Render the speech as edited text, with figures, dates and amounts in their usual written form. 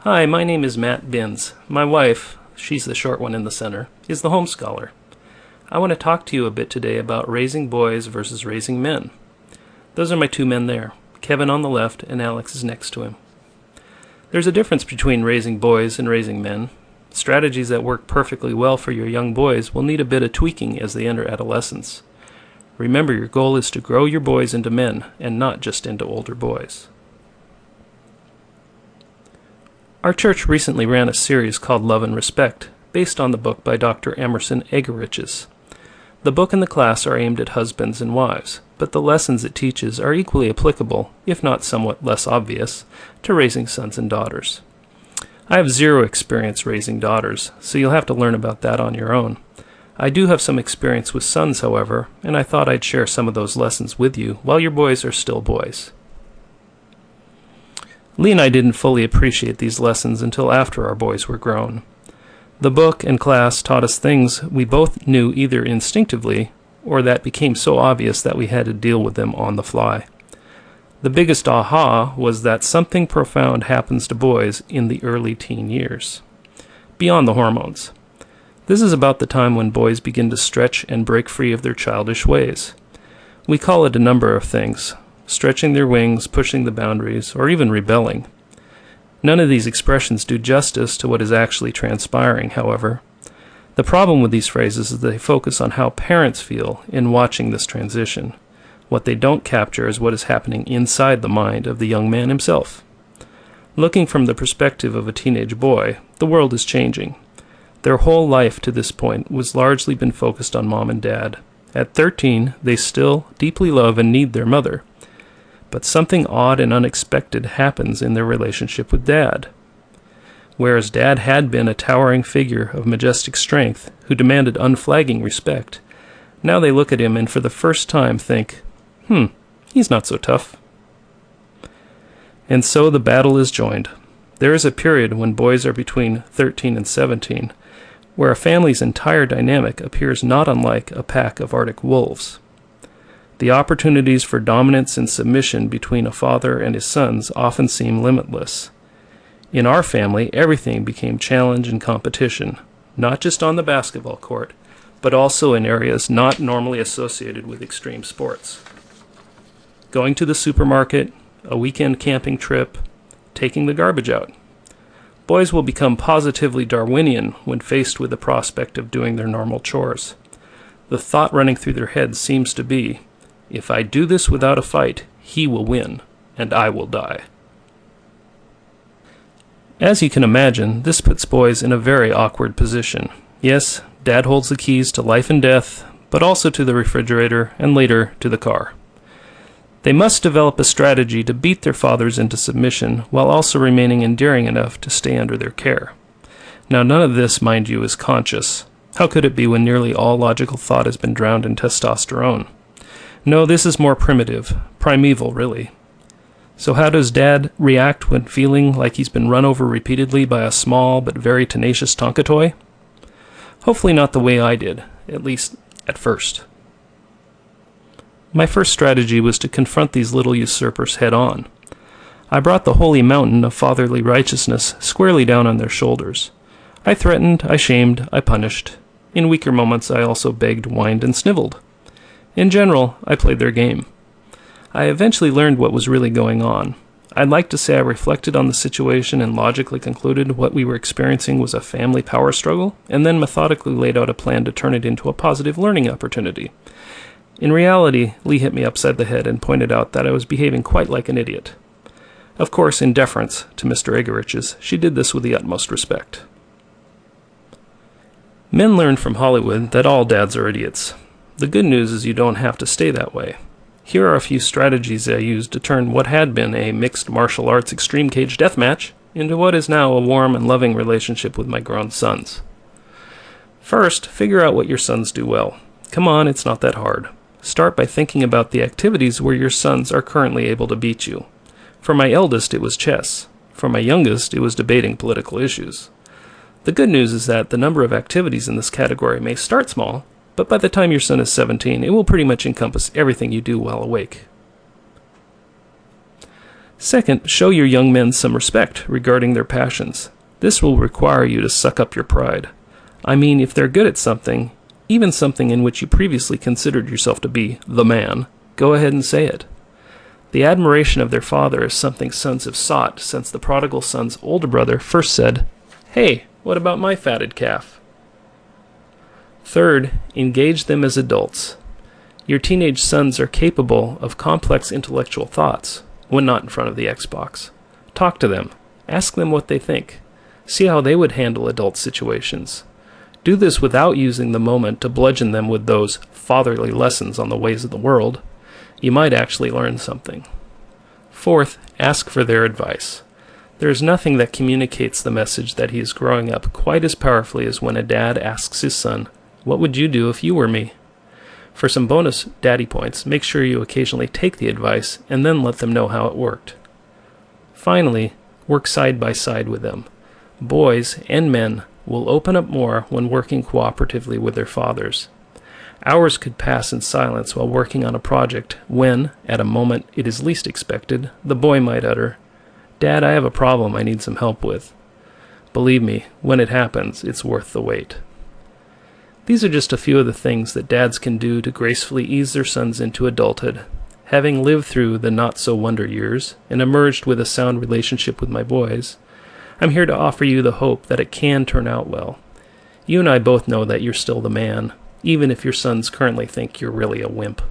Hi, my name is Matt Binns. My wife, she's the short one in the center, is the home scholar. I want to talk to you a bit today about raising boys versus raising men. Those are my two men there. Kevin on the left and Alex is next to him. There's a difference between raising boys and raising men. Strategies that work perfectly well for your young boys will need a bit of tweaking as they enter adolescence. Remember, your goal is to grow your boys into men and not just into older boys. Our church recently ran a series called Love and Respect, based on the book by Dr. Emerson Eggerichs. The book and the class are aimed at husbands and wives, but the lessons it teaches are equally applicable, if not somewhat less obvious, to raising sons and daughters. I have zero experience raising daughters, so you'll have to learn about that on your own. I do have some experience with sons, however, and I thought I'd share some of those lessons with you while your boys are still boys. Lee and I didn't fully appreciate these lessons until after our boys were grown. The book and class taught us things we both knew either instinctively or that became so obvious that we had to deal with them on the fly. The biggest aha was that something profound happens to boys in the early teen years, beyond the hormones. This is about the time when boys begin to stretch and break free of their childish ways. We call it a number of things: stretching their wings, pushing the boundaries, or even rebelling. None of these expressions do justice to what is actually transpiring, however. The problem with these phrases is they focus on how parents feel in watching this transition. What they don't capture is what is happening inside the mind of the young man himself. Looking from the perspective of a teenage boy, the world is changing. Their whole life to this point was largely been focused on mom and dad. At 13, they still deeply love and need their mother. But something odd and unexpected happens in their relationship with Dad. Whereas Dad had been a towering figure of majestic strength who demanded unflagging respect, now they look at him and for the first time think, he's not so tough. And so the battle is joined. There is a period when boys are between 13 and 17, where a family's entire dynamic appears not unlike a pack of Arctic wolves. The opportunities for dominance and submission between a father and his sons often seem limitless. In our family, everything became challenge and competition, not just on the basketball court, but also in areas not normally associated with extreme sports. Going to the supermarket, a weekend camping trip, taking the garbage out. Boys will become positively Darwinian when faced with the prospect of doing their normal chores. The thought running through their heads seems to be, if I do this without a fight, he will win, and I will die. As you can imagine, this puts boys in a very awkward position. Yes, Dad holds the keys to life and death, but also to the refrigerator, and later to the car. They must develop a strategy to beat their fathers into submission, while also remaining endearing enough to stay under their care. Now, none of this, mind you, is conscious. How could it be when nearly all logical thought has been drowned in testosterone? No, this is more primitive, primeval, really. So how does Dad react when feeling like he's been run over repeatedly by a small but very tenacious Tonka toy? Hopefully not the way I did, at least at first. My first strategy was to confront these little usurpers head on. I brought the holy mountain of fatherly righteousness squarely down on their shoulders. I threatened, I shamed, I punished. In weaker moments I also begged, whined, and sniveled. In general, I played their game. I eventually learned what was really going on. I'd like to say I reflected on the situation and logically concluded what we were experiencing was a family power struggle, and then methodically laid out a plan to turn it into a positive learning opportunity. In reality, Lee hit me upside the head and pointed out that I was behaving quite like an idiot. Of course, in deference to Mr. Eggerichs, she did this with the utmost respect. Men learn from Hollywood that all dads are idiots. The good news is you don't have to stay that way. Here are a few strategies I used to turn what had been a mixed martial arts extreme cage deathmatch into what is now a warm and loving relationship with my grown sons. First, figure out what your sons do well. Come on, it's not that hard. Start by thinking about the activities where your sons are currently able to beat you. For my eldest, it was chess. For my youngest, it was debating political issues. The good news is that the number of activities in this category may start small, but by the time your son is 17, it will pretty much encompass everything you do while awake. Second, show your young men some respect regarding their passions. This will require you to suck up your pride. I mean, if they're good at something, even something in which you previously considered yourself to be the man, go ahead and say it. The admiration of their father is something sons have sought since the prodigal son's older brother first said, "Hey, what about my fatted calf?" Third, engage them as adults. Your teenage sons are capable of complex intellectual thoughts when not in front of the Xbox. Talk to them. Ask them what they think. See how they would handle adult situations. Do this without using the moment to bludgeon them with those fatherly lessons on the ways of the world. You might actually learn something. Fourth, ask for their advice. There is nothing that communicates the message that he is growing up quite as powerfully as when a dad asks his son, "What would you do if you were me?" For some bonus daddy points, make sure you occasionally take the advice and then let them know how it worked. Finally, work side by side with them. Boys and men will open up more when working cooperatively with their fathers. Hours could pass in silence while working on a project when, at a moment it is least expected, the boy might utter, "Dad, I have a problem I need some help with." Believe me, when it happens, it's worth the wait. These are just a few of the things that dads can do to gracefully ease their sons into adulthood. Having lived through the not-so-wonder years and emerged with a sound relationship with my boys, I'm here to offer you the hope that it can turn out well. You and I both know that you're still the man, even if your sons currently think you're really a wimp.